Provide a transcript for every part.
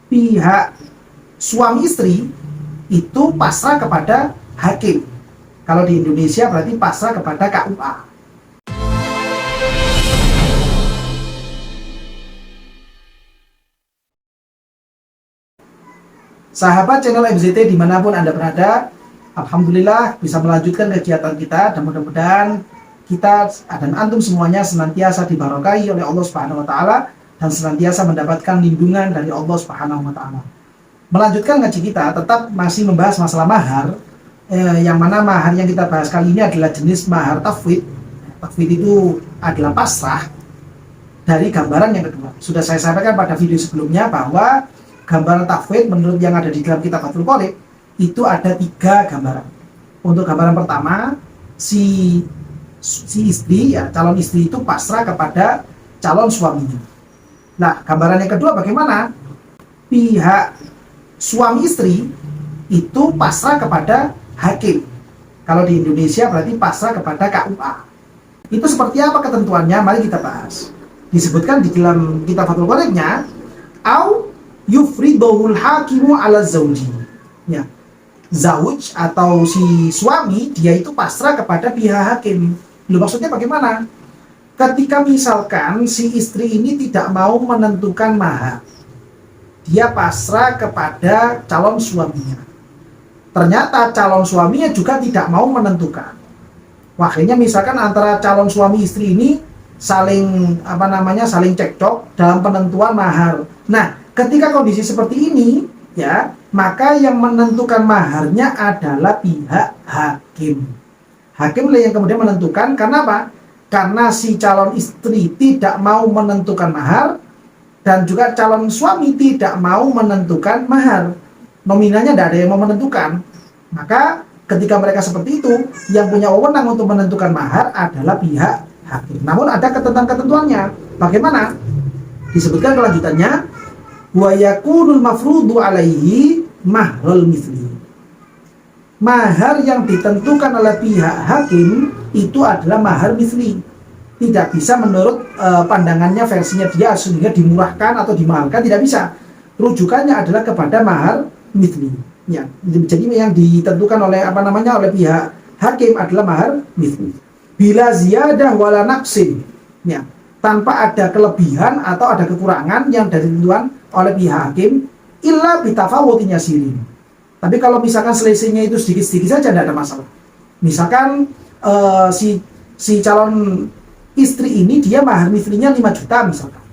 pihak suami istri itu pasrah kepada hakim. Kalau di Indonesia berarti pasrah kepada KUA. Sahabat channel MZT dimanapun Anda berada, alhamdulillah bisa melanjutkan kegiatan kita dan mudah-mudahan kita dan antum semuanya senantiasa dibarokahi oleh Allah Subhanahu wa taala dan senantiasa mendapatkan lindungan dari Allah Subhanahu wa taala. Melanjutkan ngaji kita tetap masih membahas masalah mahar, yang mana mahar yang kita bahas kali ini adalah jenis mahar tafwid. Tafwid itu adalah pasrah dari gambaran yang kedua. Sudah saya sampaikan pada video sebelumnya bahwa gambaran tafwid menurut yang ada di dalam kitab Fathul Qorib itu ada 3 gambaran. Untuk gambaran pertama, si istri, ya calon istri itu pasrah kepada calon suaminya. Nah, gambaran yang kedua bagaimana? Pihak suami istri itu pasrah kepada hakim. Kalau di Indonesia berarti pasrah kepada KUA. Itu seperti apa ketentuannya? Mari kita bahas. Disebutkan di dalam kitab Fathul Qoribnya, au yufridohul hakimu ala zauji. Ya, zauj atau si suami dia itu pasrah kepada pihak hakim. Loh, maksudnya bagaimana? Ketika misalkan si istri ini tidak mau menentukan mahar, dia pasrah kepada calon suaminya. Ternyata calon suaminya juga tidak mau menentukan. Akhirnya misalkan antara calon suami istri ini saling saling cekcok dalam penentuan mahar. Nah, ketika kondisi seperti ini, ya, maka yang menentukan maharnya adalah pihak hakim. Hakimlah yang kemudian menentukan. Karena apa? Karena si calon istri tidak mau menentukan mahar dan juga calon suami tidak mau menentukan mahar. Nominalnya tidak ada yang mau menentukan. Maka ketika mereka seperti itu, yang punya wewenang untuk menentukan mahar adalah pihak hakim. Namun ada ketentuan-ketentuannya. Bagaimana? Disebutkan kelanjutannya, wa yakunul mafrudu alaihi mahrul misli. Mahar yang ditentukan oleh pihak hakim itu adalah mahar misli. Tidak bisa menurut pandangannya, versinya dia sehingga dimurahkan atau dimahalkan, tidak bisa. Rujukannya adalah kepada mahar misli. Ya, jadi yang ditentukan oleh oleh pihak hakim adalah mahar misli. Bila ziyadah wala naqsin. Ya, tanpa ada kelebihan atau ada kekurangan yang ditentukan oleh pihak hakim, illa bitafawutin yasirin. Tapi kalau misalkan selisihnya itu sedikit-sedikit saja, tidak ada masalah. Misalkan si calon istri ini dia mahar mislinya 5 juta misalkan.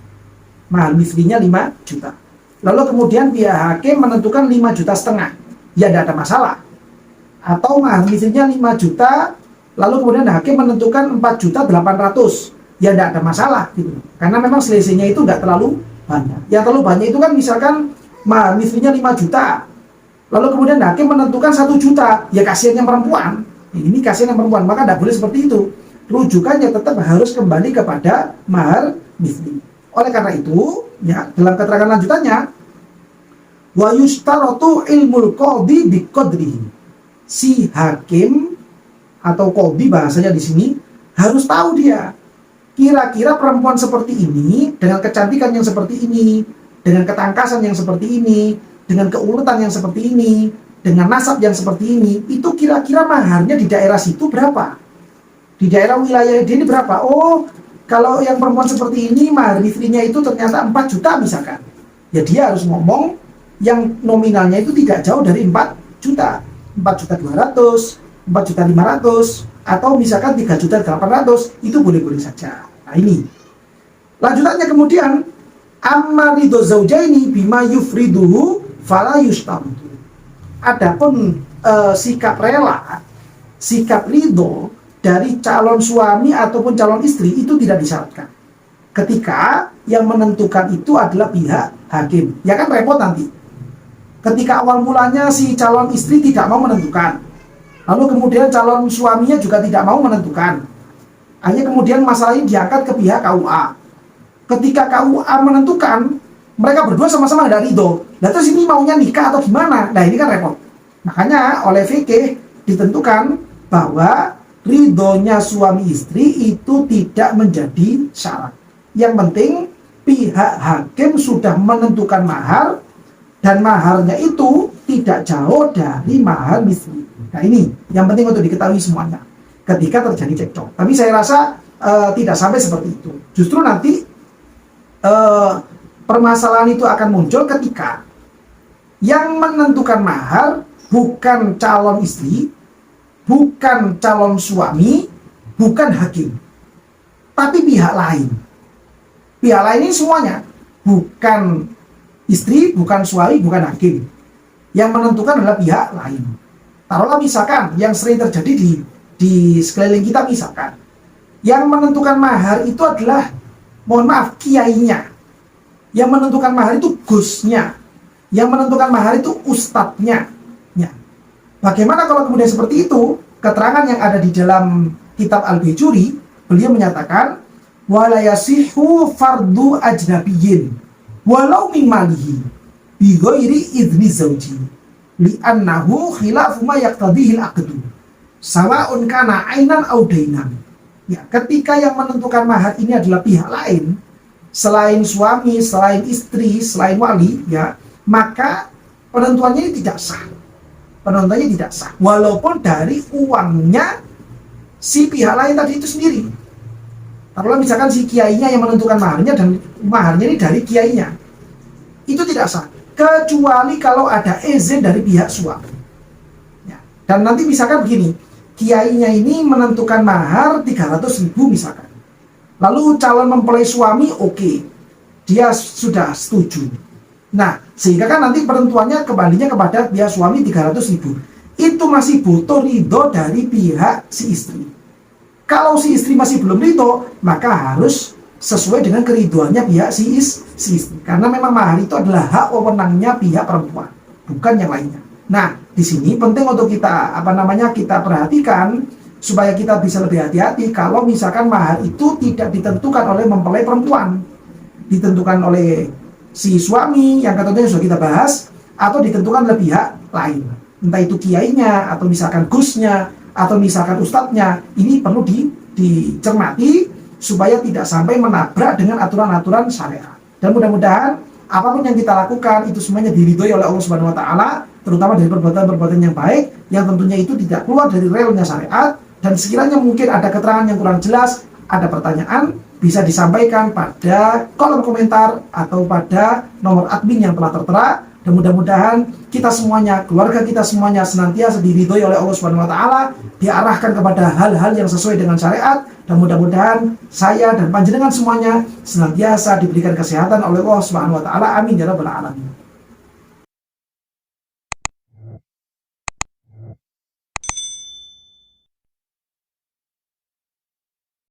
Mahar mislinya 5 juta. Lalu kemudian pihak hakim menentukan 5,5 juta. Ya tidak ada masalah. Atau mahar mislinya 5 juta, lalu kemudian hakim menentukan 4,8 juta. Ya tidak ada masalah gitu. Karena memang selisihnya itu nggak terlalu banyak. Yang terlalu banyak itu kan misalkan mahar mislinya 5 juta. Lalu kemudian hakim menentukan 1 juta. Ya kasihan yang perempuan. Ini kasihan yang perempuan. Maka tidak boleh seperti itu. Rujukannya tetap harus kembali kepada mahar misli. Oleh karena itu, ya, dalam keterangan lanjutannya, wa yustaratu ilmul qadhi biqadrihi. Si hakim atau qadhi bahasanya di sini harus tahu dia kira-kira perempuan seperti ini dengan kecantikan yang seperti ini, dengan ketangkasan yang seperti ini, dengan keuletan yang seperti ini, dengan nasab yang seperti ini, itu kira-kira maharnya di daerah situ berapa? Di daerah wilayah dia ini berapa? Oh, kalau yang perempuan seperti ini mahar mislinya itu ternyata 4 juta misalkan. Ya dia harus ngomong yang nominalnya itu tidak jauh dari 4 juta. 4,2 juta, 4,5 juta, atau misalkan 3,8 juta, itu boleh-boleh saja. Nah ini. Lanjutannya kemudian, amma ridho zaujaini bima yufriduhu fala yustamtu. Adapun sikap rela, sikap ridho dari calon suami ataupun calon istri itu tidak disyaratkan. Ketika yang menentukan itu adalah pihak hakim, ya kan repot nanti. Ketika awal mulanya si calon istri tidak mau menentukan, lalu kemudian calon suaminya juga tidak mau menentukan, akhirnya kemudian masalah ini diangkat ke pihak KUA. Ketika KUA menentukan, mereka berdua sama-sama ada ridho. Nah terus ini maunya nikah atau gimana? Nah ini kan repot. Makanya oleh fikih ditentukan bahwa ridhonya suami istri itu tidak menjadi syarat. Yang penting pihak hakim sudah menentukan mahar, dan maharnya itu tidak jauh dari mahar misli. Nah ini yang penting untuk diketahui semuanya ketika terjadi cekcok. Tapi saya rasa tidak sampai seperti itu. Justru nanti permasalahan itu akan muncul ketika yang menentukan mahar bukan calon istri, bukan calon suami, bukan hakim, tapi pihak lain. Pihak lain ini semuanya, bukan istri, bukan suami, bukan hakim. Yang menentukan adalah pihak lain. Taruhlah misalkan yang sering terjadi di sekeliling kita, misalkan yang menentukan mahar itu adalah, mohon maaf, kiainya. Yang menentukan mahar itu gusnya. Yang menentukan mahar itu ustadznya. Ya. Bagaimana kalau kemudian seperti itu? Keterangan yang ada di dalam kitab Al-Bajuri, beliau menyatakan wala yasihu fardu ajnabiyyin walau min malihi bi ghairi idzni zauji li'annahu khilafu ma yaqtadihi al-aqdu sawa'un kana ainan aw dainan. Ya, ketika yang menentukan mahar ini adalah pihak lain selain suami, selain istri, selain wali, ya, maka penentuannya ini tidak sah. Penentuannya tidak sah walaupun dari uangnya si pihak lain tadi itu sendiri. Taruhlah misalkan si kiainya yang menentukan maharnya dan maharnya ini dari kiainya, itu tidak sah kecuali kalau ada izin dari pihak suami. Ya. Dan nanti misalkan begini, kiainya ini menentukan mahar 300.000 misalkan, lalu calon mempelai suami oke, dia sudah setuju. Nah, sehingga kan nanti penentuannya kembalinya kepada pihak suami 300.000. Itu masih butuh ridho dari pihak si istri. Kalau si istri masih belum ridho, maka harus sesuai dengan keriduannya pihak si istri. Karena memang mahar itu adalah hak wewenangnya pihak perempuan, bukan yang lainnya. Nah, di sini penting untuk kita kita perhatikan supaya kita bisa lebih hati-hati kalau misalkan mahar itu tidak ditentukan oleh mempelai perempuan, ditentukan oleh si suami yang katanya sudah kita bahas, atau ditentukan oleh pihak lain, entah itu kiainya atau misalkan gusnya atau misalkan ustadznya. Ini perlu dicermati supaya tidak sampai menabrak dengan aturan-aturan syariat. Dan mudah-mudahan apapun yang kita lakukan itu semuanya diridhoi oleh Allah Subhanahu wa taala, terutama dari perbuatan-perbuatan yang baik yang tentunya itu tidak keluar dari relnya syariat. Dan sekiranya mungkin ada keterangan yang kurang jelas, ada pertanyaan, bisa disampaikan pada kolom komentar atau pada nomor admin yang telah tertera. Dan mudah-mudahan kita semuanya, keluarga kita semuanya senantiasa diridhoi oleh Allah Subhanahu wa taala, diarahkan kepada hal-hal yang sesuai dengan syariat, dan mudah-mudahan saya dan panjenengan semuanya senantiasa diberikan kesehatan oleh Allah Subhanahu wa taala. Amin ya rabbal alamin.